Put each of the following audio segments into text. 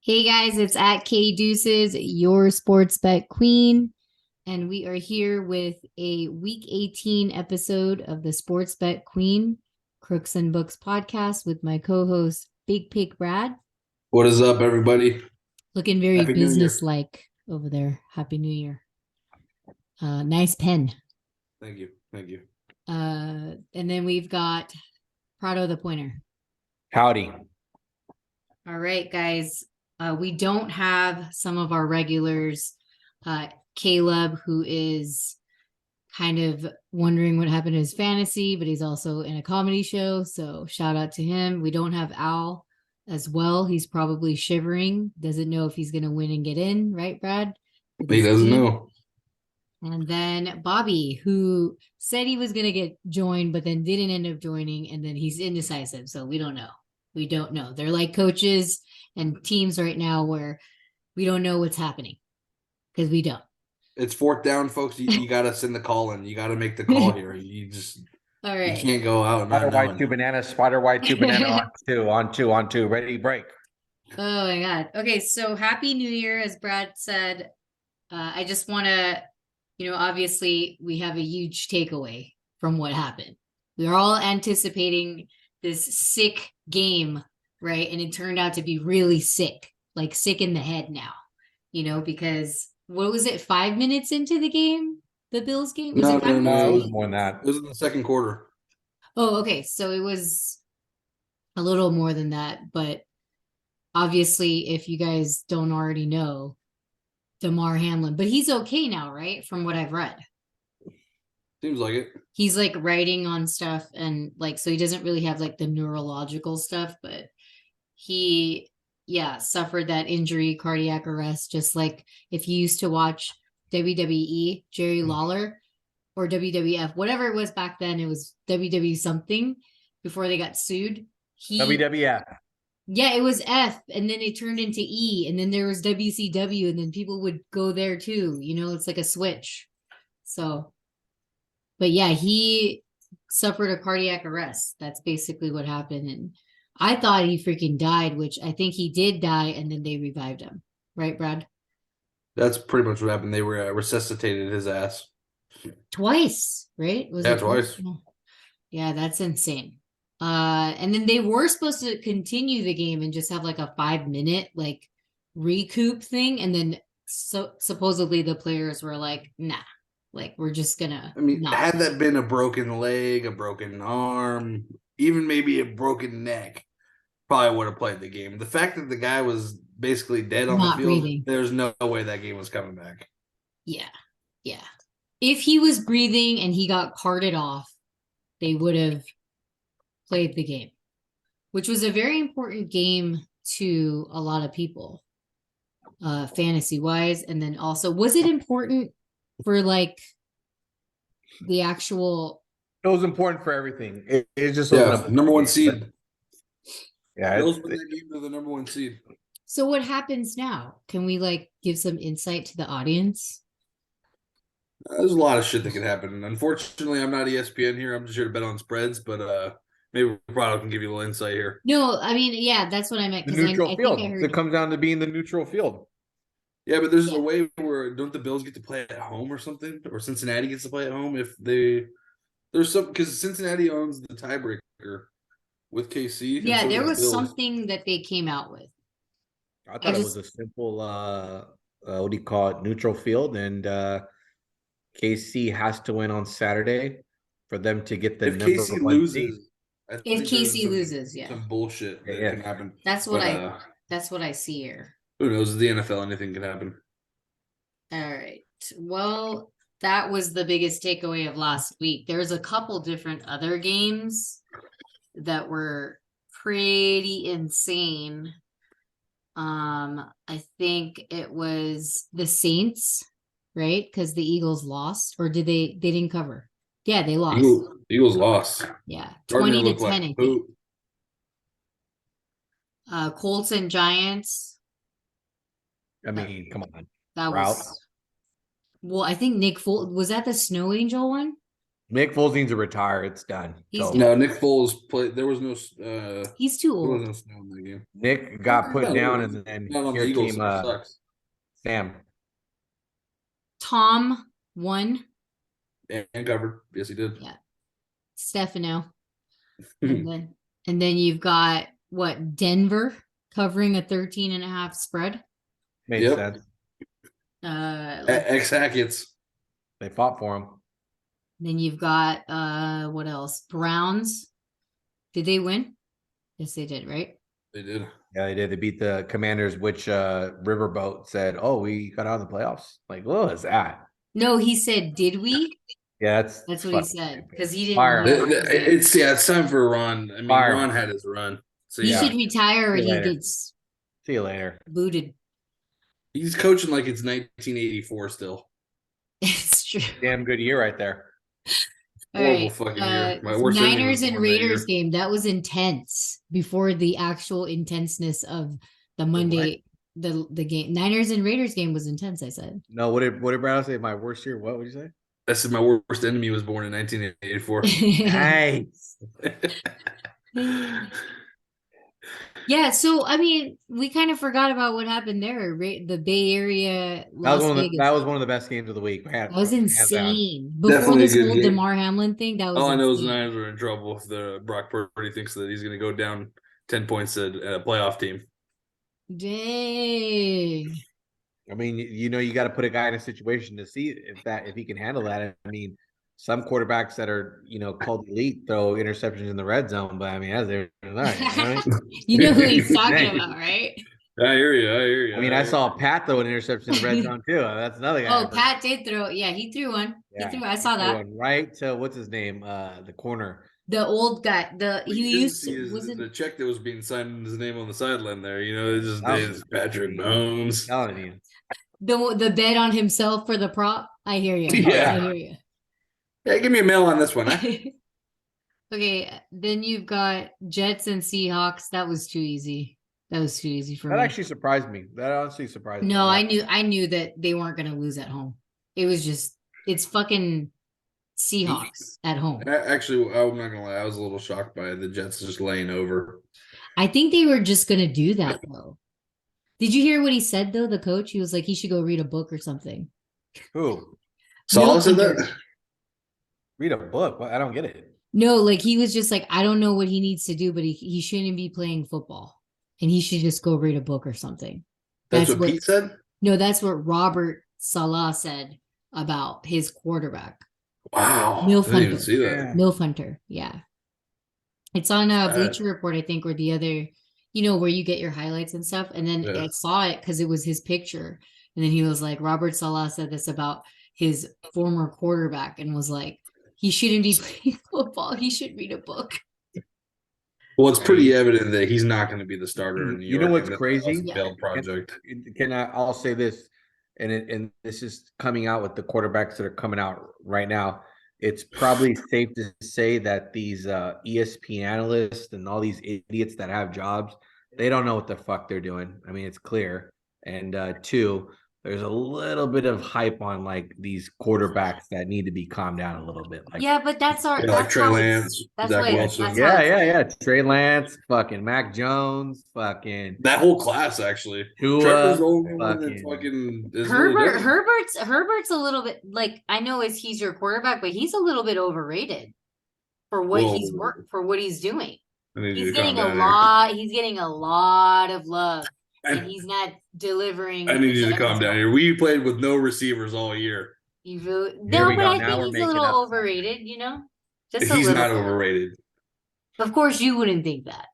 Hey guys, it's at K Deuces, your sports bet queen. And we are here with a week 18 episode of the Sports Bet Queen Crooks and Books podcast with my co-host Big Pig Brad. What is up, everybody? Looking very Happy New Year. business-like over there. Happy New Year. Nice pen. Thank you. And then we've got Prado the Pointer. Howdy. All right, guys. We don't have some of our regulars. Caleb, who is kind of wondering what happened to his fantasy, but he's also in a comedy show. So shout out to him. We don't have Al as well. He's probably shivering. Doesn't know if he's going to win and get in, right, Brad? He doesn't know. And then Bobby, who said he was going to get joined, but then didn't end up joining. And then he's indecisive. So we don't know. We don't know. They're like coaches and teams right now where we don't know what's happening because we don't. It's fourth down, folks. You got to send the call in. You got to make the call here. You just all right. You can't go out. Spider white, two bananas. Spider white, two banana. on two. Ready, break. Oh my God. Okay, so happy New Year, as Brad said. I just want to, obviously we have a huge takeaway from what happened. We are all anticipating this sick game, right? And it turned out to be really sick, like sick in the head now, because what was it, 5 minutes into the game? The Bills game? No, it was more than that. It was in the second quarter. Oh, okay. So it was a little more than that. But obviously, if you guys don't already know, Damar Hamlin, but he's okay now, right? From what I've read. Seems like it. He's like writing on stuff and so he doesn't really have like the neurological stuff, but he suffered that injury, cardiac arrest, just like if you used to watch WWE, Jerry Lawler, or WWF, whatever it was back then, it was WWE something before they got sued. WWF. Yeah, it was F, and then it turned into E, and then there was WCW, and then people would go there too. It's like a switch. So, but yeah, he suffered a cardiac arrest. That's basically what happened. And I thought he freaking died, which I think he did die, and then they revived him. Right, Brad? That's pretty much what happened. They were resuscitated his ass. Twice, right? Was it twice? Yeah, that's insane. And then they were supposed to continue the game and just have like a 5-minute like recoup thing. And then supposedly the players were like, nah, like we're just gonna. Had that been a broken leg, a broken arm, even maybe a broken neck, probably would have played the game. The fact that the guy was basically dead on the field, breathing. There's no way that game was coming back. Yeah. If he was breathing and he got carted off, they would have played the game, which was a very important game to a lot of people, fantasy wise. And then also, was it important for like the actual? It was important for everything. It just wasn't number one seed. Yeah, Bills win that game to the number one seed. So what happens now? Can we like give some insight to the audience? There's a lot of shit that could happen. Unfortunately, I'm not ESPN here. I'm just here to bet on spreads, but maybe Prado can give you a little insight here. No, I mean, yeah, that's what I meant. The neutral field. It comes down to being the neutral field. Yeah, but there's a way where don't the Bills get to play at home or something, or Cincinnati gets to play at home if there's some, because Cincinnati owns the tiebreaker with KC. Yeah, there was something that they came out with. I thought it was a simple what do you call it, neutral field, and KC has to win on Saturday for them to get the number KC one loses. seed. If KC loses, some bullshit that can happen. That's what I see here. Who knows? The NFL, anything can happen. All right. Well, that was the biggest takeaway of last week. There's a couple different other games that were pretty insane. I think it was the Saints, right? Because the Eagles lost, or did they didn't cover? Yeah, they lost. Eagles lost. Yeah, 20-10, I think. Colts and Giants. I mean, come on. That was. Well, I think Nick Foles, was that the Snow Angel one? Nick Foles needs to retire. It's done. No, Nick Foles played. There was no. He's too old. There was no snow in that game. Nick got put down, and then here came Sam. Tom won and covered. Yes, he did. Yeah, Stefano, and then you've got what, Denver covering a 13.5 spread. Makes sense. Ex Hackett's. They fought for him. Then you've got what else? Browns. Did they win? Yes, they did, right? They did. Yeah, they did. They beat the Commanders, which Riverboat said, "Oh, we got out of the playoffs." Like, what was that? No, he said, "Did we?" Yeah, that's what he said, because he didn't. It's time for Ron. I mean, Ron had his run. So he should retire, or he gets. See you later. Booted. He's coaching like it's 1984 still. It's true. Damn good year right there. Horrible fucking year. My worst Niners and Raiders game, that was intense before the actual intenseness of the Monday the game. Niners and Raiders game was intense, I said. No, what did Brad say? My worst year? What would you say? I said my worst enemy was born in 1984. Nice. Yeah, so I mean, we kind of forgot about what happened there. The Bay Area, Las Vegas. That was one of the best games of the week. That was insane. Before this whole DeMar Hamlin thing, that was all I know is the Niners are in trouble if the Brock Purdy thinks that he's going to go down 10 points at a playoff team. Dang. I mean, you got to put a guy in a situation to see if he can handle that. I mean, some quarterbacks that are, called elite throw interceptions in the red zone, but I mean, as they're not, you know who he's talking about, right? I hear you. I mean, I saw Pat throw an interception in the red zone too. That's another guy. Oh, Pat did throw. Yeah, he threw one. Yeah, I saw that. Right to what's his name? The corner. The old guy. He used to was the check that was being signed his name on the sideline there. It's just Patrick Mahomes. The bet on himself for the prop. I hear you. Yeah. I hear you. Yeah, give me a mail on this one. Huh? Okay, then you've got Jets and Seahawks. That was too easy. That was too easy for me. That actually surprised me. That honestly surprised me. No, I knew that they weren't going to lose at home. It was just, it's fucking Seahawks at home. Actually, I'm not going to lie. I was a little shocked by the Jets just laying over. I think they were just going to do that, though. Did you hear what he said, though? The coach, he was like, he should go read a book or something. Who? Saul said that? Read a book? I don't get it. No, like he was just like, I don't know what he needs to do, but he shouldn't be playing football. And he should just go read a book or something. That's what Pete said? No, that's what Robert Saleh said about his quarterback. Wow. Milf I didn't even see that. Milf Hunter, yeah. It's on Bleacher Report, I think, or the other, where you get your highlights and stuff. And then I saw it because it was his picture. And then he was like, Robert Saleh said this about his former quarterback and was like, he shouldn't be playing football. He should read a book. Well, it's pretty evident that he's not going to be the starter in New York. You know what's crazy? Failed project. I'll say this, and this is coming out with the quarterbacks that are coming out right now. It's probably safe to say that these ESPN analysts and all these idiots that have jobs, they don't know what the fuck they're doing. I mean, it's clear. And two, there's a little bit of hype on like these quarterbacks that need to be calmed down a little bit. Like, yeah, but that's our like Trey Lance, Zach Wilson. Yeah. Trey Lance, fucking Mac Jones, fucking that whole class actually. Trevor's the only one that fucking is Herbert's a little bit like, I know he's your quarterback, but he's a little bit overrated for what he's doing. He's getting a lot of love. And he's not delivering. I need you to calm down here. We played with no receivers all year. I think he's a little overrated, He's not overrated. Of course, you wouldn't think that.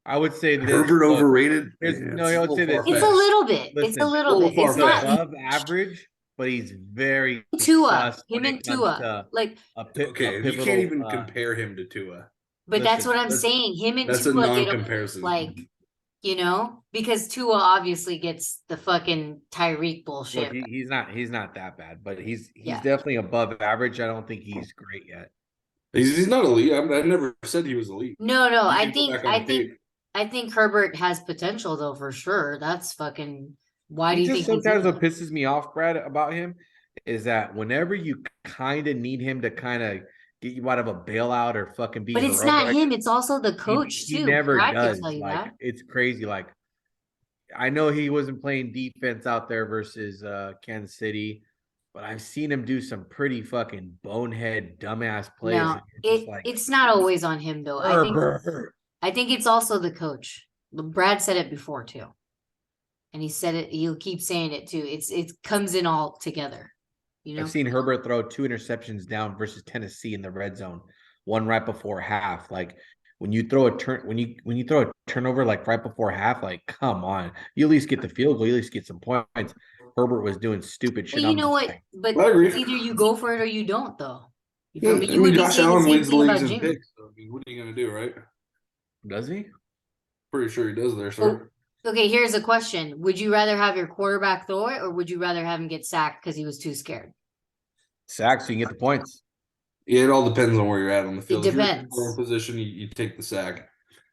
I would say this. Herbert overrated? I would say this. It's a little bit. It's a little bit. It's not above average, but he's very Tua. Him and Tua. Like, okay, you can't even compare him to Tua. But that's what I'm saying. Him and Tua. That's a non-comparison. Because Tua obviously gets the fucking Tyreek bullshit. Look, he's not that bad, but he's definitely above average. I don't think he's great yet. He's not elite. I never said he was elite. No. I think Herbert has potential though, for sure. That's fucking. Why do you think? Sometimes what pisses me off, Brad, about him is that whenever you kind of need him to kind of get you out of a bailout or fucking be But it's heroic, not him. It's also the coach he too. never Brad can does. tell you Like that. it's crazy. Like I know he wasn't playing defense out there versus Kansas City, but I've seen him do some pretty fucking bonehead, dumbass plays. No, And you're just like, it's not always on him though. I think it's also the coach. Brad said it before too. And he said it, he'll keep saying it too. It comes in all together. You know? I've seen Herbert throw 2 interceptions down versus Tennessee in the red zone, one right before half. Like when you throw a throw a turnover like right before half, like come on, you at least get the field goal, you at least get some points. Herbert was doing stupid shit. Well, you I'm know just what? like, But I agree. either you go for it or you don't, though. You Yeah, feel me? I You mean, would be Josh saying the Allen same leads the thing leagues about in Jimmy. picks. So, I mean, what are you gonna do, right? does he? Pretty sure he does there, Oh, sir. okay, here's a question. Would you rather have your quarterback throw it or would you rather have him get sacked because he was too scared? Sacks, so you can get the points. Yeah, it all depends on where you're at on the field. It If you're in depends. scoring position, you take the sack.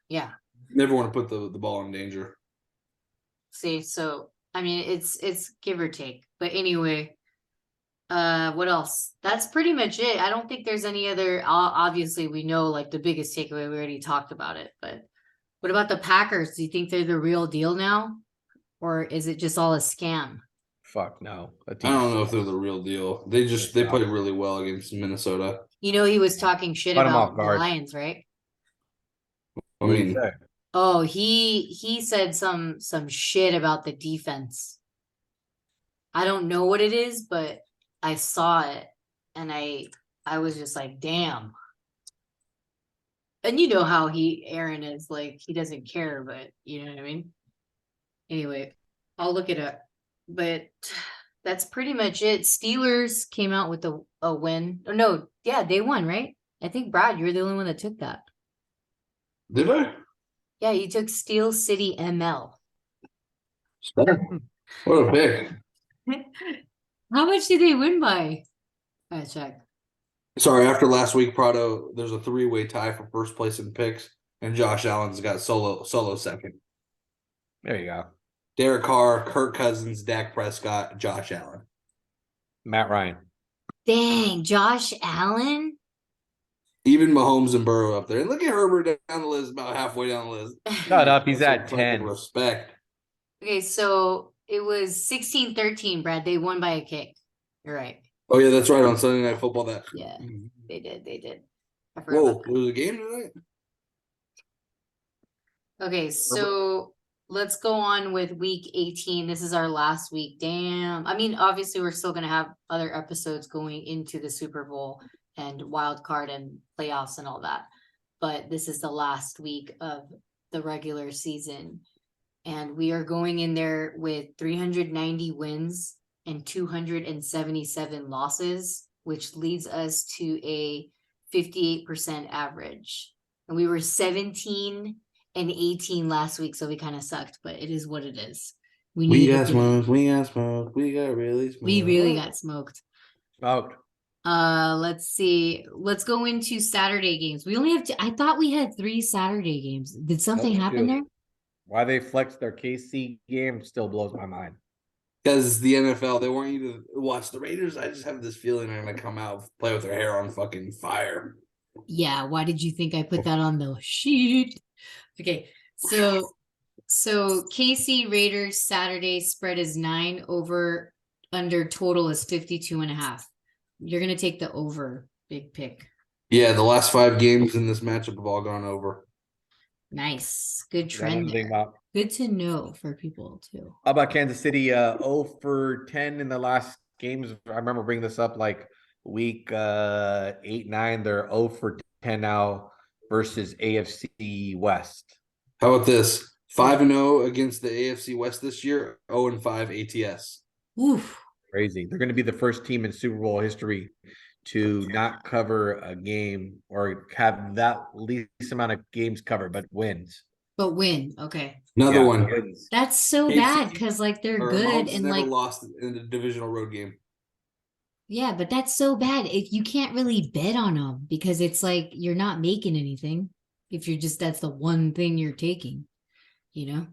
Yeah. You never want to put the ball in danger. See, so I mean it's give or take. But anyway, what else? That's pretty much it. I don't think there's any other obviously we know like the biggest takeaway, we already talked about it, but what about the Packers? Do you think they're the real deal now? Or is it just all a scam? Fuck no. I don't know if they're the real deal. They played really well against Minnesota. You know, he was talking shit Caught him about off the guard. Lions, right? I What did he mean, say? Oh, he said some shit about the defense. I don't know what it is, but I saw it and I was just like, damn. And you know how Aaron is, like he doesn't care, but you know what I mean? Anyway, I'll look it up. But that's pretty much it. Steelers came out with a win. Oh, no, yeah, they won, right? I think Brad, you're the only one that took that. did I? Yeah, you took Steel City ML. What a pick. How much did they win by? I check. Sorry, after last week, Prado, there's a 3-way tie for first place in picks, and Josh Allen's got solo second. There you go. Derek Carr, Kirk Cousins, Dak Prescott, Josh Allen. Matt Ryan. Dang, Josh Allen? Even Mahomes and Burrow up there. And look at Herbert down the list, about halfway down the list. Shut up. He's at Some 10. respect. Okay, so it was 16-13, Brad. They won by a kick. You're right. Oh, yeah, that's right. On Sunday Night Football. Yeah, they did. I forgot Whoa, about that. there was a game tonight? Okay, so let's go on with week 18. This is our last week. Damn. I mean, obviously, we're still going to have other episodes going into the Super Bowl and wild card and playoffs and all that. But this is the last week of the regular season. And we are going in there with 390 wins and 277 losses, which leads us to a 58% average. And we were 17 and 18 last week, so we kind of sucked, but it is what it is. We got smoked. We got smoked. We got really smoked. We really got smoked. Smoked. Let's see. Let's go into Saturday games. We only have I thought we had 3 Saturday games. Did something happen there? Why they flexed their KC game still blows my mind. Because the NFL, they want you to watch the Raiders. I just have this feeling they're going to come out, play with their hair on fucking fire. Yeah, why did you think I put that on the sheet? Okay, so KC Raiders Saturday spread is 9, over under total is 52.5. You're gonna take the over, big pick. Yeah, the last 5 games in this matchup have all gone over. Nice, good trend there. Good to know for people too. How about Kansas City? 0 for 10 in the last games. I remember bringing this up like week 8-9. They're 0 for 10 now versus AFC West. How about this? 5-0 against the AFC West this year. 0-5 ATS. Oof. Crazy. They're going to be the first team in Super Bowl history to not cover a game or have that least amount of games covered, but wins. But win. Okay. Another one. Wins. That's so bad because like they're good and never like lost in the divisional road game. Yeah, but that's so bad. If you can't really bet on them because it's like you're not making anything if you're just that's the one thing you're taking, you know?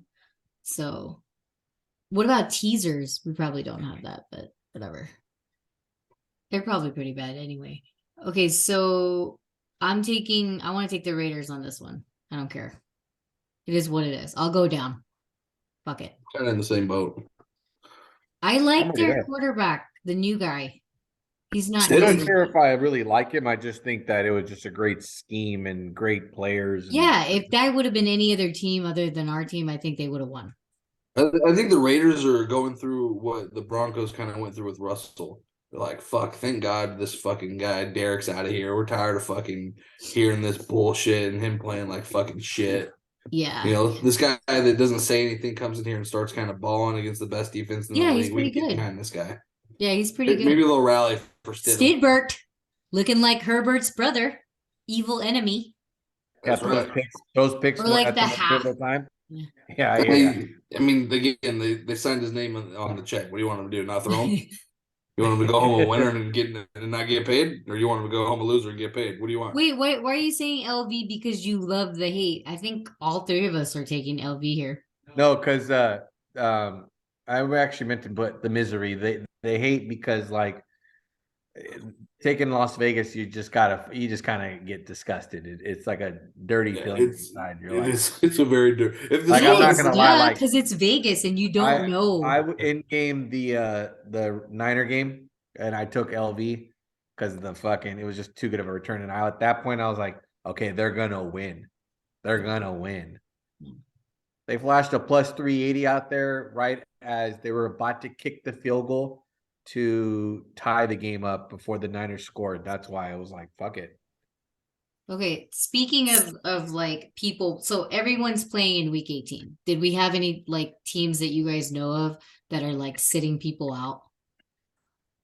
So what about teasers? We probably don't have that, but whatever. They're probably pretty bad anyway. Okay, so I want to take the Raiders on this one. I don't care. It is what it is. I'll go down. Fuck it. Kind of in the same boat. I I'm like already their there. quarterback, the new guy. He's not I Stidham? don't new. care if I really like him. I just think that it was just a great scheme and great players. Yeah, if that would have been any other team other than our team, I think they would have won. I think the Raiders are going through what the Broncos kind of went through with Russell. They're like, fuck, thank God this fucking guy, Derek's out of here. We're tired of fucking hearing this bullshit and him playing like fucking shit. Yeah. You know, this guy that doesn't say anything comes in here and starts kind of balling against the best defense in the Yeah, he's league. We pretty can get good. behind this guy. Yeah, he's pretty good. Maybe a little rally for Stidham. Stidbert, looking like Herbert's brother, evil enemy. That's right. Those picks Or like at the the half. middle time. Yeah. Yeah. I mean, again, they signed his name on the check. What do you want him to do? Not throw him? You want him to go home a winner and not get paid, or you want him to go home a loser and get paid? What do you want? Wait, why are you saying LV because you love the hate? I think all three of us are taking LV here. No, because I actually meant to put the misery. They hate because like taking Las Vegas, you just kind of get disgusted. It's like a dirty feeling inside. It's a very dirty. Like, I'm not gonna lie, like, because it's Vegas and you don't know. I in game the Niner game, and I took LV because it was just too good of a return. And at that point I was like, okay, they're gonna win. They're gonna win. They flashed a plus 380 out there right as they were about to kick the field goal to tie the game up before the Niners scored. That's why I was like, fuck it. Okay, speaking of like people, so everyone's playing in week 18. Did we have any like teams that you guys know of that are like sitting people out?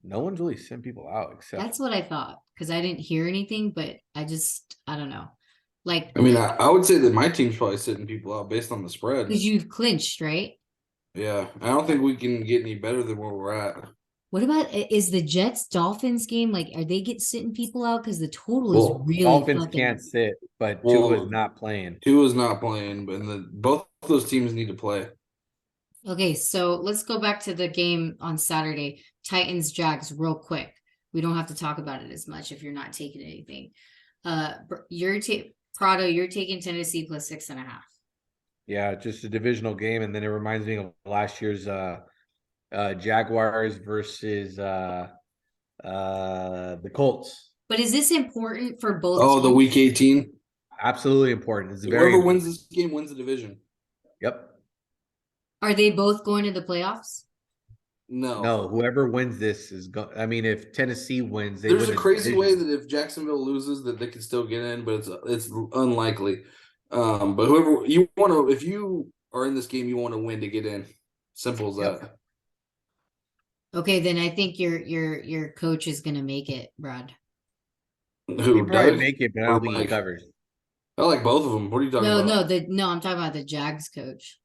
No one's really sent people out except That's what I thought because I didn't hear anything, but I don't know. Like, I mean, I would say that my team's probably sitting people out based on the spread. because you've clinched, right? Yeah, I don't think we can get any better than where we're at. What about is the Jets Dolphins game like? Are they sitting people out because the total is really Dolphins fucking... can't sit, but Tua's not playing. Tua's not playing, but both those teams need to play. Okay, so let's go back to the game on Saturday. Titans Jags real quick. We don't have to talk about it as much if you're not taking anything. Prado, you're taking Tennessee plus 6.5. Yeah, just a divisional game, and then it reminds me of last year's Jaguars versus the Colts. But is this important for both? Oh, the week 18. Absolutely important. It's Whoever wins this game wins the division. Yep. Are they both going to the playoffs? No. Whoever wins this is I mean, if Tennessee wins, there's a crazy way that if Jacksonville loses, that they can still get in, but it's unlikely. But whoever you want to, if you are in this game, you want to win to get in. Simple as that. Okay, then I think your coach is gonna make it, Brad. Who probably make it, but I don't think he covers. I like both of them. What are you talking about? No, I'm talking about the Jags coach.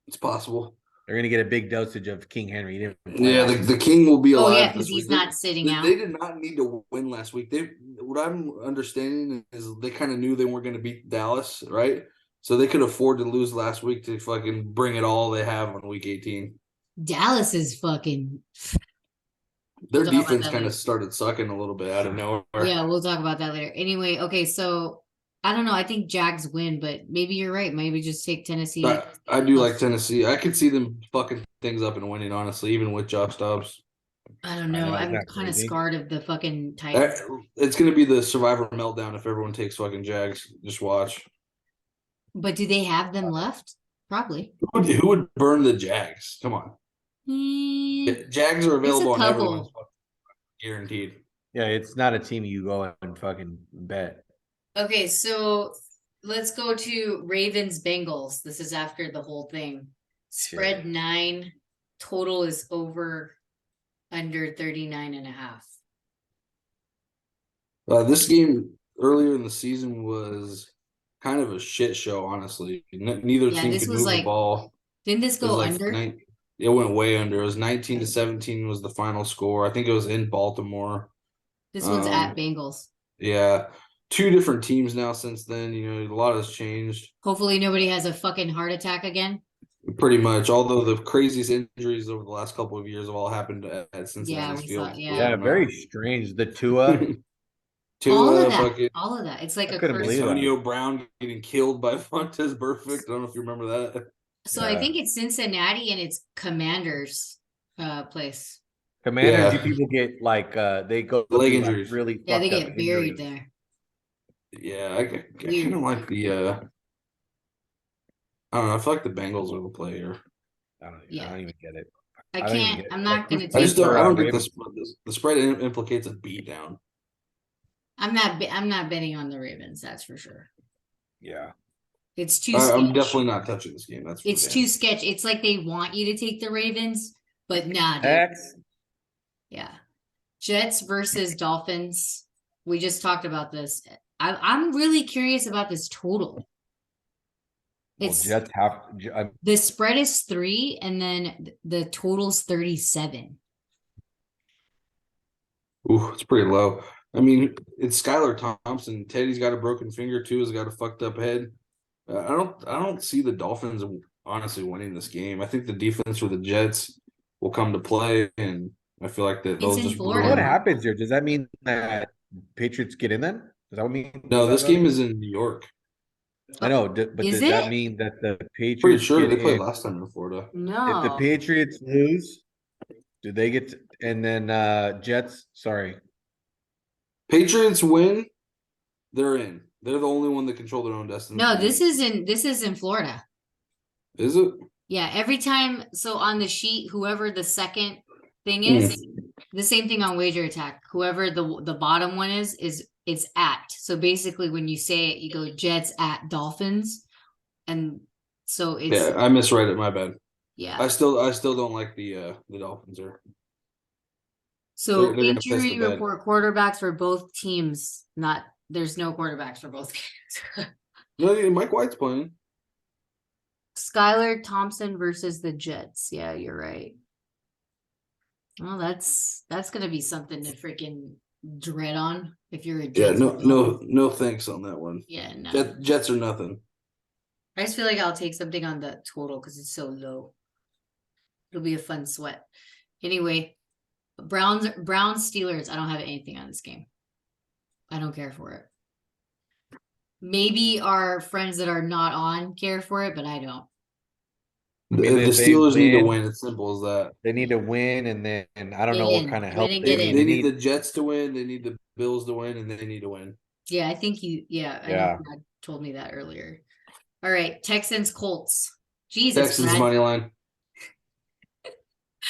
It's possible. They're gonna get a big dosage of King Henry. Yeah, the King will be alive. Oh yeah, because he's not sitting out. They did not need to win last week. What I'm understanding is they kind of knew they weren't going to beat Dallas, right? So they could afford to lose last week to fucking bring it all they have on week 18. Dallas is fucking. Their defense kind of started sucking a little bit out of nowhere. Yeah, we'll talk about that later. Anyway, okay, so I don't know. I think Jags win, but maybe you're right. Maybe just take Tennessee. I do like Tennessee. I could see them fucking things up and winning, honestly, even with Josh Dobbs. I don't know. I'm kind of scarred of the fucking Titans. It's going to be the Survivor meltdown if everyone takes fucking Jags. Just watch. But do they have them left? Probably. Who would burn the Jags? Come on. Jags are available on everyone's guaranteed. Yeah, it's not a team you go and fucking bet. Okay, so let's go to Ravens Bengals. This is after the whole thing. Spread 9. Total is over under 39.5. This game earlier in the season was kind of a shit show, honestly. Neither team could move the ball. Didn't this go under? It went way under. It was 19-17 was the final score. I think it was in Baltimore. This one's at Bengals. Yeah. 2 different teams now since then. You know, a lot has changed. Hopefully nobody has a fucking heart attack again. Pretty much. Although the craziest injuries over the last couple of years have all happened at Yeah, Cincinnati's we saw. field. Yeah, Yeah, very strange. The Tua, all of Tua, that, fucking all of that. It's like I a couldn't curse. believe that. Antonio Brown getting killed by Fontes Perfect. I don't know if you remember that. So I think it's Cincinnati and it's Commanders place. Commanders, Yeah. you people get like they go Leg through like injuries. really Yeah, they fucked up get buried injuries. there. Yeah, I kind of like the I don't know. I feel like the Bengals are the play here. I don't even get it. I don't even can't. get it. I'm not gonna I take. just don't. I don't get Ravens. the spread implicates a beat down. I'm not betting on the Ravens. That's for sure. Yeah. It's too. I'm sketch. definitely not touching this game. That's for It's damn. too sketch. It's like they want you to take the Ravens, but nah, dude. X. Yeah. Jets versus Dolphins. We just talked about this. I'm really curious about this total. Well, It's Jets have. the spread is 3, and then the total's 37. Ooh, it's pretty low. I mean, it's Skylar Thompson. Teddy's got a broken finger too. Has got a fucked up head. I don't see the Dolphins honestly winning this game. I think the defense for the Jets will come to play, and I feel like that they'll in just Florida. What happens here? Does that mean that Patriots get in then? Does that what mean? No, this game is in New York. I know, but Is does that it? mean that the Pretty Patriots sure get they played in? last time in Florida. If the No. Patriots lose, do they get to, and then Jets? Sorry, Patriots win, they're in. They're the only one that control their own destiny. No, this is in Florida. Is it? Yeah, every time. So on the sheet, whoever the second thing is, the same thing on Wager Attack. Whoever the bottom one is it's at. So basically, when you say it, you go Jets at Dolphins, and so it's Yeah, I misread it. My bad. yeah. I still don't like the Dolphins are. So they're gonna piss injury the bed. report quarterbacks for both teams. There's no quarterbacks for both games. No, Mike White's playing. Skylar Thompson versus the Jets. Yeah, you're right. Well, that's gonna be something to freaking dread on if you're a Jets. Yeah, no thanks on that one. Yeah, no. Jets are nothing. I just feel like I'll take something on the total because it's so low. It'll be a fun sweat. Anyway, Browns Steelers. I don't have anything on this game. I don't care for it. Maybe our friends that are not on care for it, but I don't. The Steelers need to win. It's simple as that. They need to win, and then I don't Get know in. what kind of Win help and they get need. They need the Jets to win. They need the Bills to win, and they need to win. Yeah, I think you. Yeah, I know Brad told me that earlier. All right, Texans Colts. Jesus, Texans Brad. money line.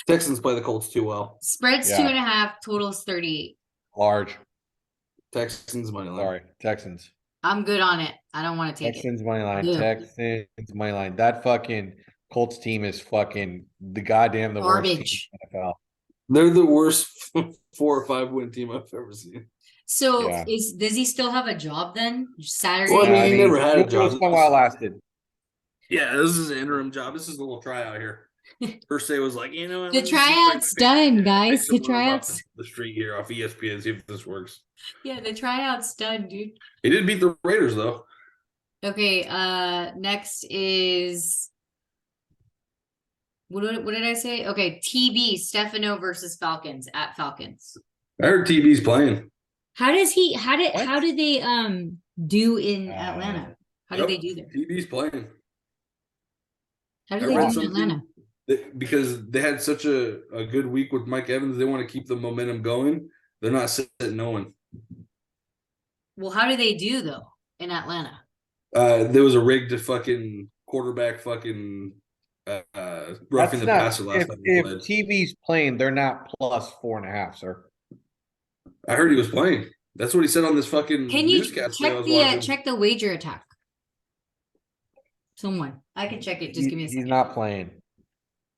Texans play the Colts too well. Spreads 2.5. Totals 38. Large. Texans money line. Sorry, Texans. I'm good on it. I don't want to take Texans it. money line. Yeah. Texans money line. That fucking Colts team is fucking the goddamn worst team in the NFL. They're the worst 4 or 5 win team I've ever seen. So does he still have a job then? Saturday? Well, I mean, he never had a job. This while lasted. Yeah, this is an interim job. This is a little tryout here. First day was like, the tryout's done, guys. The tryout's the street here off ESPN. See if this works. Yeah, the tryout's done, dude. He did beat the Raiders though. Okay. Next is what did I say? Okay, TB Stefano versus Falcons at Falcons. I heard TB's playing. How did they do in Atlanta? How did they do there? TB's playing. How did they do in Atlanta? Because they had such a good week with Mike Evans, they want to keep the momentum going. They're not sitting no one. Well, how do they do though in Atlanta? There was a rig to fucking quarterback fucking roughing the passer last time. If TV's playing, they're not plus 4.5, sir. I heard he was playing. That's what he said on this fucking Can you newscast. check the wager attack? Someone. I can check it. Just give me a second. He's not playing.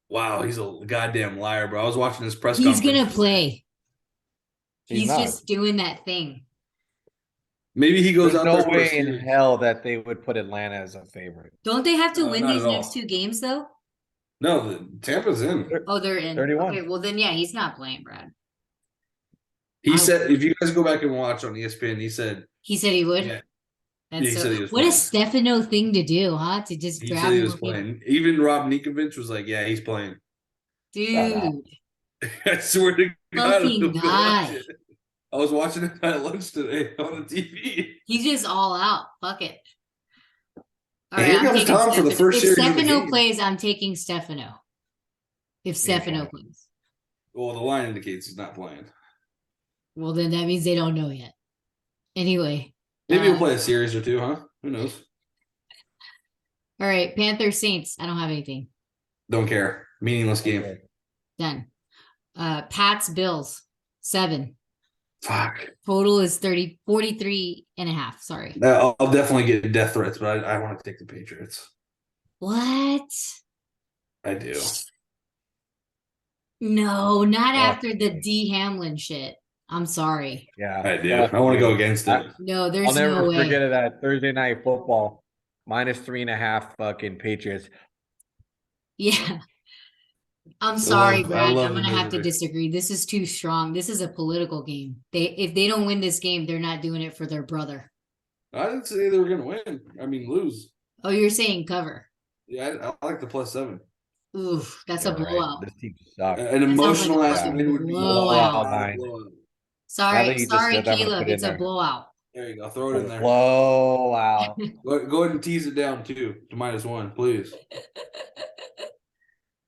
Wow, he's a goddamn liar, bro. I was watching his press conference. conference. He's gonna play. He's not. just doing that thing. Maybe he goes There's out no there. way in hell that they would put Atlanta as a favorite. Don't they have to win not these at all. next 2 games though? No, Tampa's in. Oh, they're in. 31. Okay, well then, yeah, he's not playing, Brad. He said, if you guys go back and watch on ESPN, he said he would. Yeah. That's he so. said he was What a playing. Stefano thing to do, huh? To just He grab said he him. was playing. Even Rob Ninkovich was like, "Yeah, he's playing." Dude, I swear to God, fucking I'm gonna watch guy. it. I was watching it at lunch today on the TV. He's just all out. Fuck it. All And right, here I'm comes taking Tom for the Stefano. first If series of the Stefano game. plays, I'm taking Stefano. If He ain't Stefano playing. plays. Well, the line indicates he's not playing. Well, then that means they don't know yet. Anyway. Maybe he'll play a series or two, huh? Who knows? All right, Panthers Saints. I don't have anything. Don't care. Meaningless game. Okay. Done. Pats Bills 7. Fuck. Total is 43.5. Sorry. I'll definitely get death threats, but I want to take the Patriots. What? I do. No, not Yeah. after the D Hamlin shit. I'm sorry. Yeah, I do. I want to go against it. No, I'll there's never no way. forget it. That Thursday night football, -3.5, fucking Patriots. Yeah. I'm sorry, I Brad. love I'm the gonna have to misery. disagree. This is too strong. This is a political game. If they don't win this game, they're not doing it for their brother. I didn't say they were going to win. I mean, lose. Oh, you're saying cover. Yeah, I like the +7. Oof, that's Yeah, a right. blowout. This team sucks. An That sounds like emotional a ass fucking win would be blowout. not a Nine. blowout. Now Sorry, that you just sorry, said that, I'm gonna Caleb. put it in It's a there. blowout. There you go. Throw it in there. Blowout. Go ahead and tease it down too to -1, please.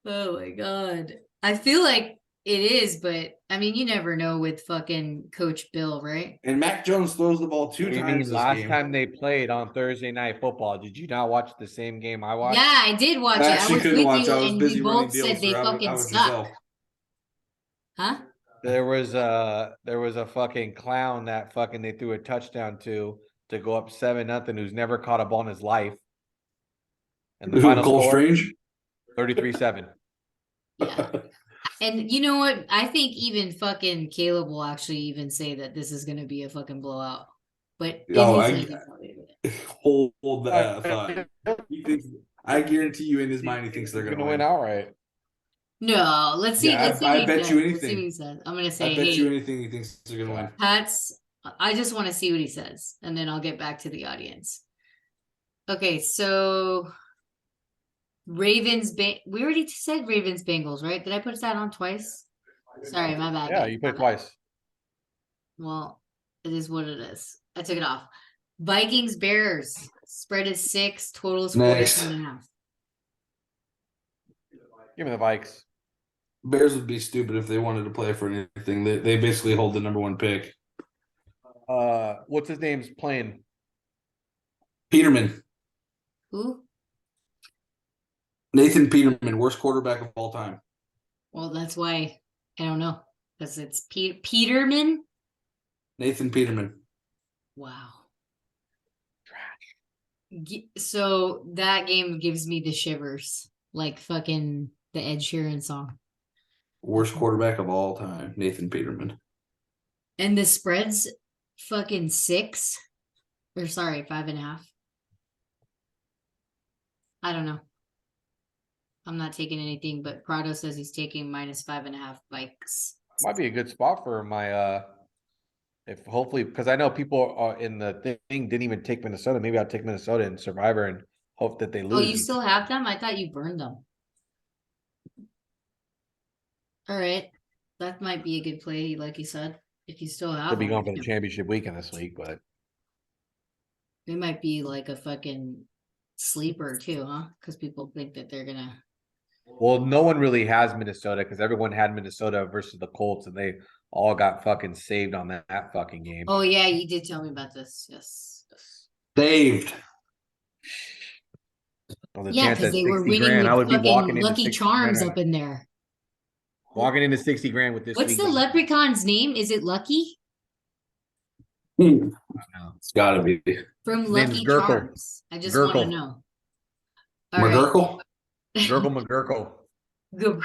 Oh my god. I feel like it is, but I mean, you never know with fucking Coach Bill, right? And Mac Jones throws the ball two What do you times mean this last game. time they played on Thursday night football? Did you not watch the same game I watched? Yeah, I did watch I it. I actually was couldn't with watch. you, I was and busy we running both deals. said they How fucking about suck. yourself? Huh? There was a fucking clown that fucking they threw a touchdown to go up 7-0, who's never caught a ball in his life. And the final Cole score, Strange. 33-7. Yeah. And you know what? I think even fucking Caleb will actually even say that this is going to be a fucking blowout. But in Oh, his head, he probably would. hold that thought. He thinks. I guarantee you, in his mind, he thinks they're He's going to gonna win. win outright. No, let's see. Yeah, Let's see I what he bet says. you Let's see what anything. he says. I'm gonna I say, bet hey, you anything he thinks they're going to win. Pats. I just want to see what he says, and then I'll get back to the audience. Okay, so Ravens. We already said Ravens Bengals, right? Did I put that on twice? Sorry, my bad. Yeah, guys. you My played bad. twice. Well, it is what it is. I took it off. Vikings Bears. Spread is 6. Total is Next. 42.5. Give me the Vikes. Bears would be stupid if they wanted to play for anything. They basically hold the #1 pick. What's his name's playing? Peterman. Who? Nathan Peterman, worst quarterback of all time. Well, that's why I don't know. Because it's Peterman. Nathan Peterman. Wow. So that game gives me the shivers. Like fucking the Ed Sheeran song. Worst quarterback of all time. Nathan Peterman. And the spread's fucking 6. Or sorry, 5.5. I don't know. I'm not taking anything, but Prado says he's taking -5.5 bikes. Might be a good spot for my if hopefully, because I know people are in the thing didn't even take Minnesota. Maybe I'll take Minnesota in Survivor and hope that they lose. Oh, you still have them? I thought you burned them. All right. That might be a good play, like you said. If you still have Could be them. going for the championship weekend this week, but It might be like a fucking sleeper too, huh? Because people think that they're gonna. well, no one really has Minnesota because everyone had Minnesota versus the Colts, and they all got fucking saved on that fucking game. Oh yeah, you did tell me about this. Yes. Saved. Well, the Yeah, chance because at they were 60 winning grand, I with would be walking fucking into Lucky 60 Charms grand. up in there. Walking into 60 grand with this. What's the weekend. leprechaun's name? Is it Lucky? It's got to be. From His name's Lucky Gurkle. Charms. I just want to Gurkle. know. All right. McGurkle? Gurgle McGurkle. Good.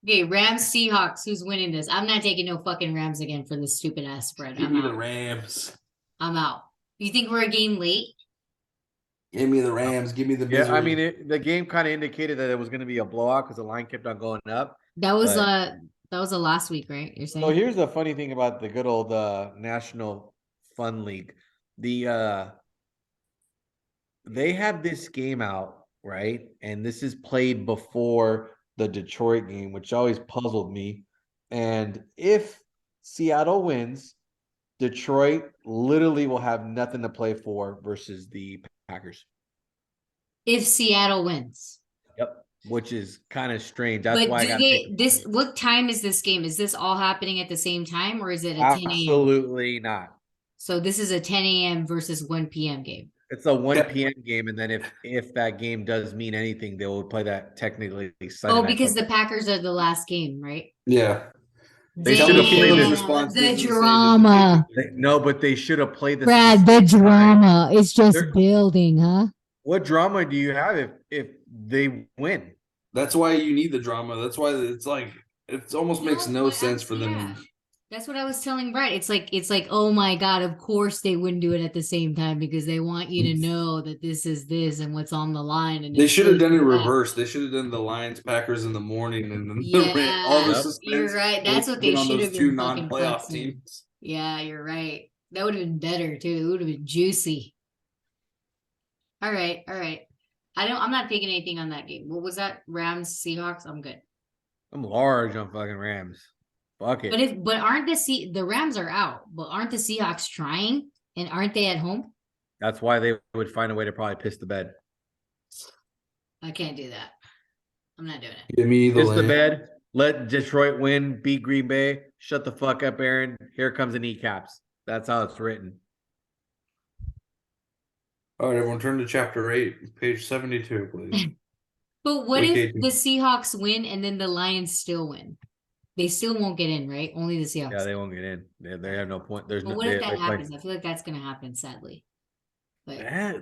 Okay, Rams Seahawks. Who's winning this? I'm not taking no fucking Rams again for this stupid ass spread. Give I'm me the out. Rams. I'm out. You think we're a game late? Give me the Rams. Give me the Yeah, misery. I mean, the game kind of indicated that it was going to be a blowout because the line kept on going up. That was But- that was a last week, right? You're saying? So here's the funny thing about the good old National Fun League. The they have this game out, right? And this is played before the Detroit game, which always puzzled me. And if Seattle wins, Detroit literally will have nothing to play for versus the Packers. If Seattle wins. Yep. Which is kind of strange. That's But why I got what time is this game? Is this all happening at the same time or is it a 10 a.m.? Absolutely not. So this is a 10 a.m. versus 1 p.m. game. It's a 1 p.m. game, and then if that game does mean anything, they will play that technically Sunday night because football. the Packers are the last game, right? Yeah. They should have played this. The drama. No, but they should have played this. Brad, the drama is just building, huh? What drama do you have if they win? That's why you need the drama. That's why it's like it almost makes no sense for them. That's what I was telling Brett. It's like, oh my God, of course they wouldn't do it at the same time because they want you to know that this is this and what's on the line. And they should have done it reverse. They should have done the Lions Packers in the morning and then all the suspense. You're right. That's what they should have been. Two non-playoff teams. Yeah, you're right. That would have been better too. It would have been juicy. All right. I'm not taking anything on that game. What was that? Rams, Seahawks? I'm good. I'm large on fucking Rams. Fuck it. But aren't the Rams are out, but aren't the Seahawks trying? And aren't they at home? That's why they would find a way to probably piss the bed. I can't do that. I'm not doing it. Give me piss the bed. Let Detroit win. Beat Green Bay. Shut the fuck up, Aaron. Here comes the kneecaps. That's how it's written. All right, everyone, turn to chapter 8, page 72, please. But what if the Seahawks win and then the Lions still win? They still won't get in, right? Only the Seahawks. Yeah, they won't get in. They have no point. There's what if that happens? I feel like that's going to happen, sadly. But I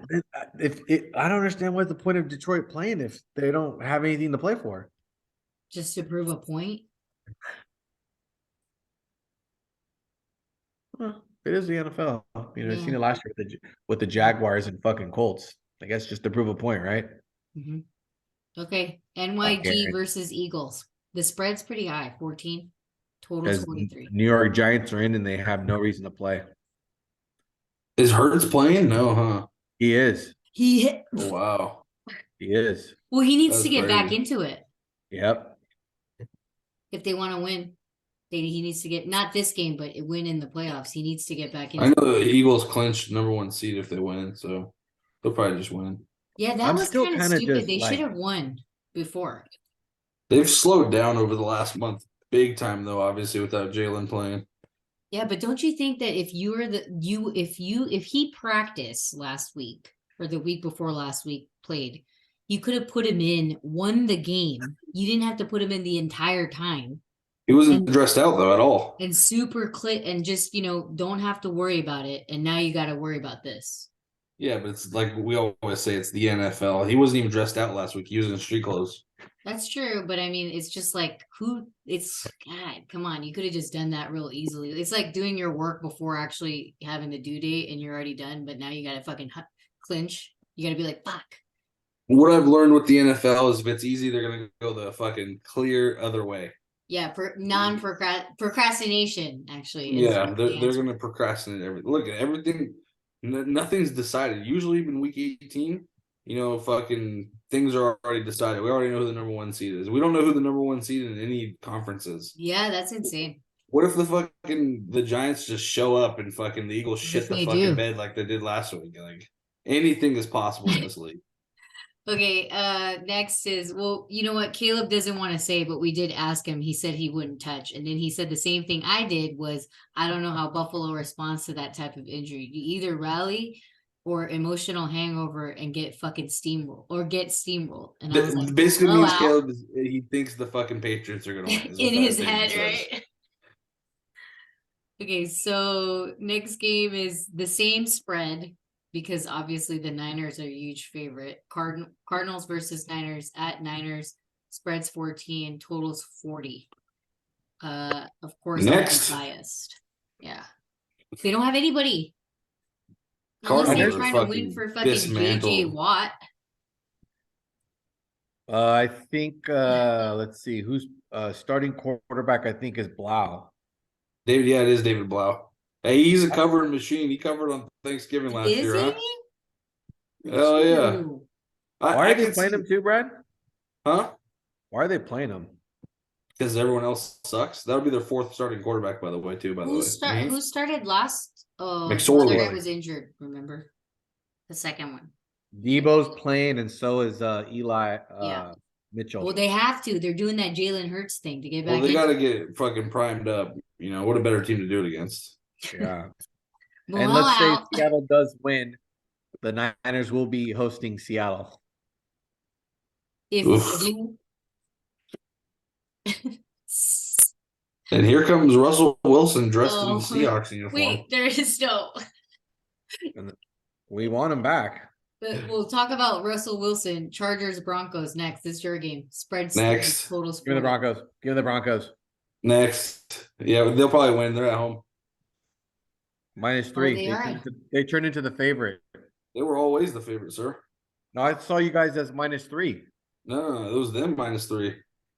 don't understand what's the point of Detroit playing if they don't have anything to play for. Just to prove a point. Well, it is the NFL. I've seen it last year with the Jaguars and fucking Colts. I guess just to prove a point, right? Mm-hmm. Okay, NYG versus Eagles. The spread's pretty high, 14. Total's 43. New York Giants are in and they have no reason to play. Is Hurts playing? No, huh? He is. Oh, wow. He is. Well, he needs to get back into it. Yep. If they want to win, he needs to get, not this game, but win in the playoffs. He needs to get back into it. I know the Eagles clinched #1 seed if they win, so they'll probably just win. Yeah, that was kind of stupid. They should have won before. They've slowed down over the last month, big time though. Obviously, without Jalen playing. Yeah, but don't you think that if he practiced last week or the week before last week played, you could have put him in, won the game. You didn't have to put him in the entire time. He wasn't dressed out though at all. And super and just don't have to worry about it. And now you got to worry about this. Yeah, but it's like we always say, it's the NFL. He wasn't even dressed out last week. He was in street clothes. That's true, but I mean, it's just like God, come on. You could have just done that real easily. It's like doing your work before actually having the due date and you're already done, but now you got to fucking clinch. You got to be like, fuck. What I've learned with the NFL is if it's easy, they're going to go the fucking clear other way. Yeah, procrastination, actually. Yeah, they're going to procrastinate everything. Look at everything. Nothing's decided. Usually even week 18, fucking things are already decided. We already know who the #1 seed is. We don't know who the #1 seed in any conference is. Yeah, that's insane. What if the Giants just show up and fucking the Eagles shit the fucking bed like they did last week? Like anything is possible in this league. Okay, next is, well, you know what? Caleb doesn't want to say, but we did ask him. He said he wouldn't touch. And then he said the same thing I did was, I don't know how Buffalo responds to that type of injury. You either rally or emotional hangover and get fucking steamrolled or get steamrolled. And I was like, basically means Caleb, he thinks the fucking Patriots are going to win. In his head, right? Okay, so next game is the same spread. Because obviously the Niners are a huge favorite. Cardinals versus Niners at Niners. Spreads 14, totals 40. Of course, I'm biased. Yeah. They don't have anybody. Unless they're trying to win for fucking JJ Watt. I think, let's see, who's starting quarterback, I think, is Blau. David, yeah, it is David Blau. Hey, he's a covering machine. He covered on Thanksgiving last year, huh? Oh yeah. Why are they playing him too, Brad? Huh? Why are they playing him? Because everyone else sucks. That would be their fourth starting quarterback, by the way, too. By the way, Who started last? Oh, the other guy McSorley. was injured. Remember the second one. Debo's playing, and so is Eli Mitchell. Well, they have to. They're doing that Jalen Hurts thing to get back. Well, they got to get fucking primed up. You know, what a better team to do it against. Yeah. And let's say Seattle does win, the Niners will be hosting Seattle. If you and here comes Russell Wilson dressed in Seahawks uniform. Wait, there is no. We want him back. But we'll talk about Russell Wilson, Chargers, Broncos next. This is your game. Spreads next. Totals. Give me the Broncos. Give me the Broncos. Next. Yeah, they'll probably win. They're at home. -3. They turned into the favorite. They were always the favorite, sir. No, I saw you guys as -3. No, it was them -3.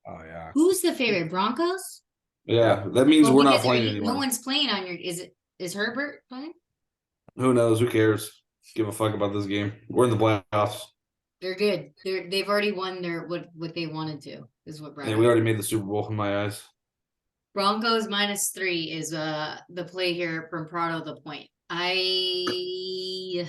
Oh yeah. Who's the favorite? Broncos? Yeah, that means we're not playing anymore. No one's playing on your. Is Herbert playing? Who knows? Who cares? Give a fuck about this game. We're in the playoffs. They're good. They've already won what they wanted to. Is what Brian. Yeah, we already made the Super Bowl in my eyes. Broncos -3 is the play here from Prado. The point. I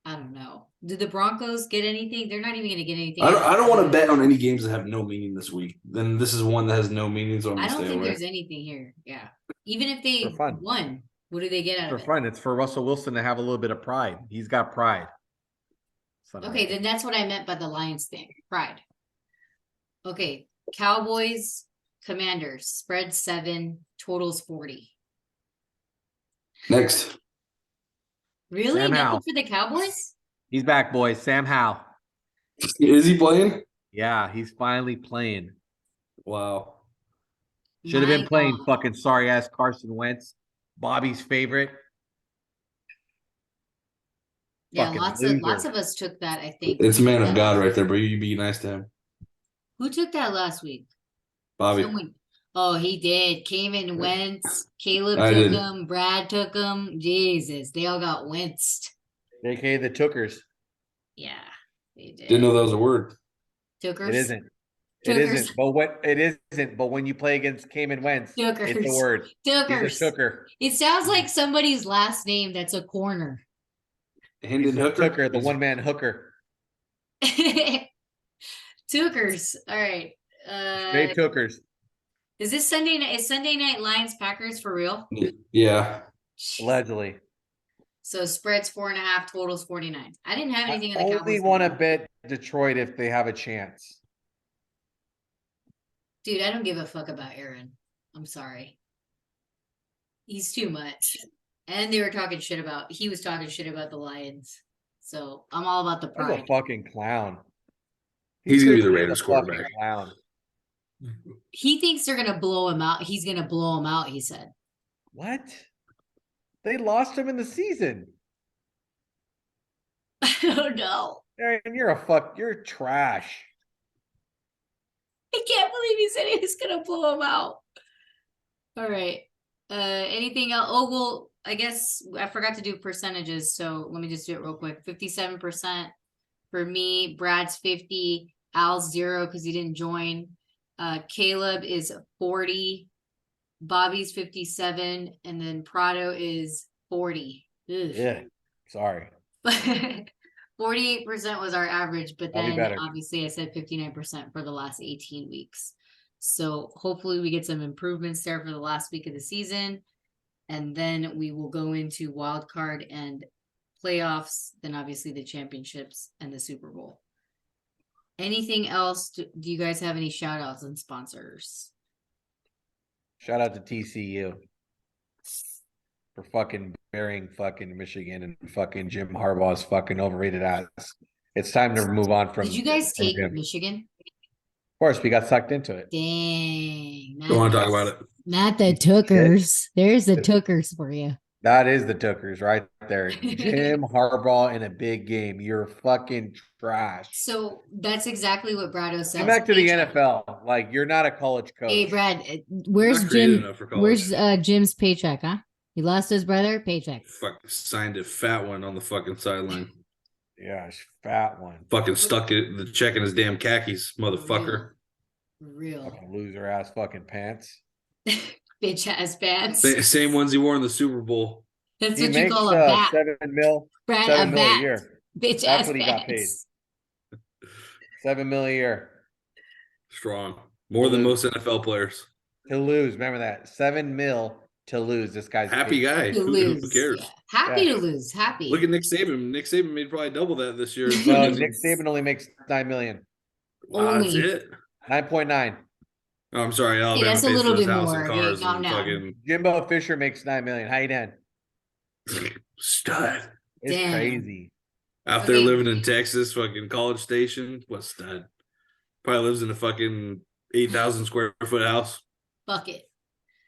don't know. Did the Broncos get anything? They're not even going to get anything. I don't want to bet on any games that have no meaning this week. Then this is one that has no meaning, so I don't think there's anything here. Yeah, even if they won, what do they get out of it? For fun. It's for Russell Wilson to have a little bit of pride. He's got pride. Okay, then that's what I meant by the Lions thing. Pride. Okay, Cowboys, Commanders, spread 7, totals 40. Next. Really? Nothing for the Cowboys? He's back, boys. Sam Howell. Is he playing? Yeah, he's finally playing. Wow. Should have been playing fucking sorry ass Carson Wentz, Bobby's favorite. Yeah, lots of us took that, I think. It's man of God right there, bro. You be nice to him. Who took that last week? Bobby. Oh, he did. Came in Wentz. Caleb took him. Brad took him. Jesus, they all got Wentzed. AKA the Tookers. Yeah, they did. Didn't know that was a word. Tookers. It isn't. It isn't. But when you play against Cayman Wentz, Tookers. It's a word. Tookers. He's a Tooker. It sounds like somebody's last name that's a corner. Hendon Hooker, the one-man hooker. Tookers. All right. Straight Tookers. Is this Sunday night? Is Sunday night Lions Packers for real? Yeah. Allegedly. So spreads 4.5, totals 49. I didn't have anything in the Cowboys. I only want to bet Detroit if they have a chance. Dude, I don't give a fuck about Aaron. I'm sorry. He's too much. And he was talking shit about the Lions. So I'm all about the pride. He's a fucking clown. He's going to be the Raiders quarterback. Clown. He thinks they're going to blow him out. He's going to blow him out, he said. What? They lost him in the season. I don't know. Aaron, you're trash. I can't believe he said he was going to blow him out. All right. Anything else? Oh, well, I guess I forgot to do percentages. So let me just do it real quick. 57% for me. Brad's 50. Al's 0 because he didn't join. Caleb is 40. Bobby's 57. And then Prado is 40. Ugh. Yeah. Sorry. 48% was our average, but then obviously I said 59% for the last 18 weeks. So hopefully we get some improvements there for the last week of the season. And then we will go into wild card and playoffs, then obviously the championships and the Super Bowl. Anything else? Do you guys have any shout outs and sponsors? Shout out to TCU for fucking burying fucking Michigan and fucking Jim Harbaugh's fucking overrated ass. It's time to move on from. Did you guys take Michigan? Of course, we got sucked into it. Dang. Don't want to talk about it. Not the Tookers. There's the Tookers for you. That is the Tookers right there. Jim Harbaugh in a big game. You're fucking trash. So that's exactly what Brado said. Come back to the NFL. Like, you're not a college coach. Hey, Brad, where's Jim? Where's Jim's paycheck, huh? He lost his brother. Paycheck. Fucking signed a fat one on the fucking sideline. Yeah, fat one. Fucking stuck it, the check in his damn khakis, motherfucker. Real. Fucking loser ass fucking pants. Bitch ass pants. Same ones he wore in the Super Bowl. That's He what you makes call a bat. $7 mil. Brad, $7 a mil a bat. year. Bitch That's ass what he got paid. pants. $7 mil a year. Strong. More than most NFL players. To lose. Remember that. 7 mil to lose. This guy's Happy paid. guy. To Who lose. cares? Yeah. Happy Yeah. to lose. Happy. Look at Nick Saban. Nick Saban made probably double that this year. No, Nick Saban only makes $9 million. Wow, that's Only. it. 9.9. Oh, I'm sorry. Hey, Alabama that's a pays for little his bit house more. and Okay, cars calm and down. fucking Jimbo Fisher makes $9 million. How you doing? stud. It's Damn. crazy. Out there Okay. living in Texas, fucking College Station. What stud? Probably lives in a fucking 8,000 square foot house Fuck it.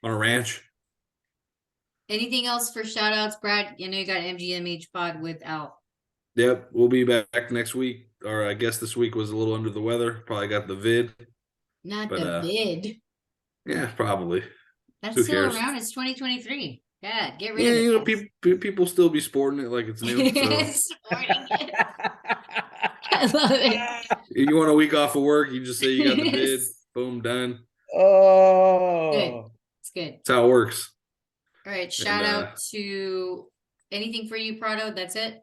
on a ranch. Anything else for shout outs, Brad? You know you got MGMH pod with Al. Yep, we'll be back next week. Or I guess this week was a little under the weather. Probably got the vid. Not But, the vid. Yeah, probably. That's Who still cares? around. It's 2023. Yeah, get rid Yeah, of it. you know, people still be sporting it like it's new. So Sporting it. I love it. if you want a week off of work, you just say you got the bid. Yes. Boom, done. Oh. It's good. That's how it works. All right. Shout out to anything for you, Prado. That's it.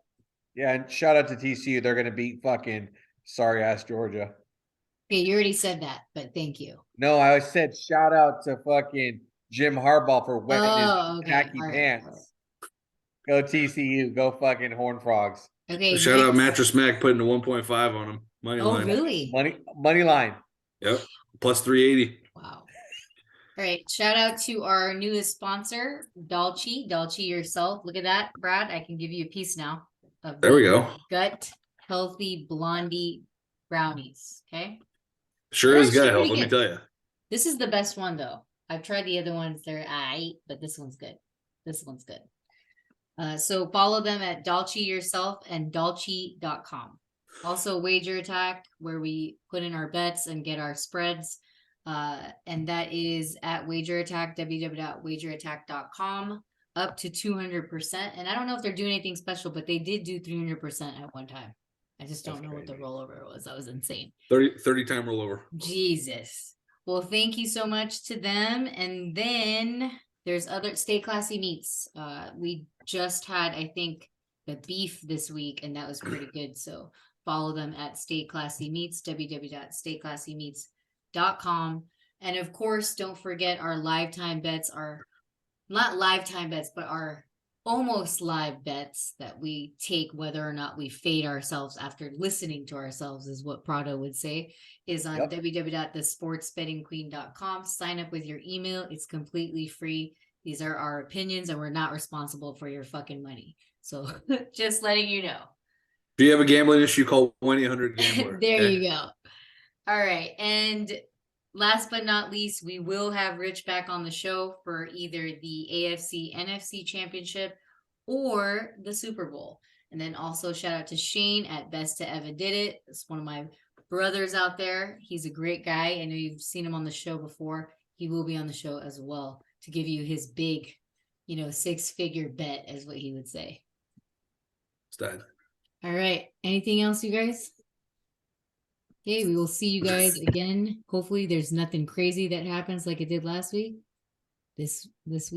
Yeah, and shout out to TCU. They're gonna beat fucking sorry ass Georgia. Okay, you already said that, but thank you. No, I said shout out to fucking Jim Harbaugh for wetting his Okay. khaki All right. pants. Go TCU. Go fucking Horned Frogs. Okay. Shout out next- Mattress Mac putting a 1.5 on him. Money Oh, line. really? Money line. Yep. Plus 380. Wow. All right. Shout out to our newest sponsor, Dolce. Dolce yourself. Look at that, Brad. I can give you a piece now. Of There we the go. Gut healthy blondie brownies. Okay. Sure They're is gut actually health, pretty let me good. tell you. This is the best one though. I've tried the other ones. They're aight, but this one's good. This one's good. So follow them at Dolce yourself and dolce.com. Also Wager Attack, where we put in our bets and get our spreads. And that is at Wager Attack, www.wagerattack.com, up to 200%. And I don't know if they're doing anything special, but they did do 300% at one time. I just don't know what the rollover was. That was insane. 30 time rollover. Jesus. Well, thank you so much to them. And then there's other Stay Classy Meats. We just had, I think, the beef this week, and that was pretty good. So follow them at Stay Classy Meats, www.stayclassymeats.com. And of course, don't forget our lifetime bets are not lifetime bets, but our almost live bets that we take whether or not we fade ourselves after listening to ourselves is what Prado would say, is on www.thesportsbettingqueen.com. Sign up with your email. It's completely free. These are our opinions and we're not responsible for your fucking money. So just letting you know. If you have a gambling issue, call 1-800-GAMBLER. There you go. All right. And last but not least, we will have Rich back on the show for either the AFC NFC Championship or the Super Bowl. And then also shout out to Shane at Best to Ever Did It. It's one of my brothers out there. He's a great guy. I know you've seen him on the show before. He will be on the show as well to give you his big, 6-figure bet, is what he would say. Stud. All right. Anything else, you guys? Okay, we will see you guys again. Hopefully there's nothing crazy that happens like it did last week. This week.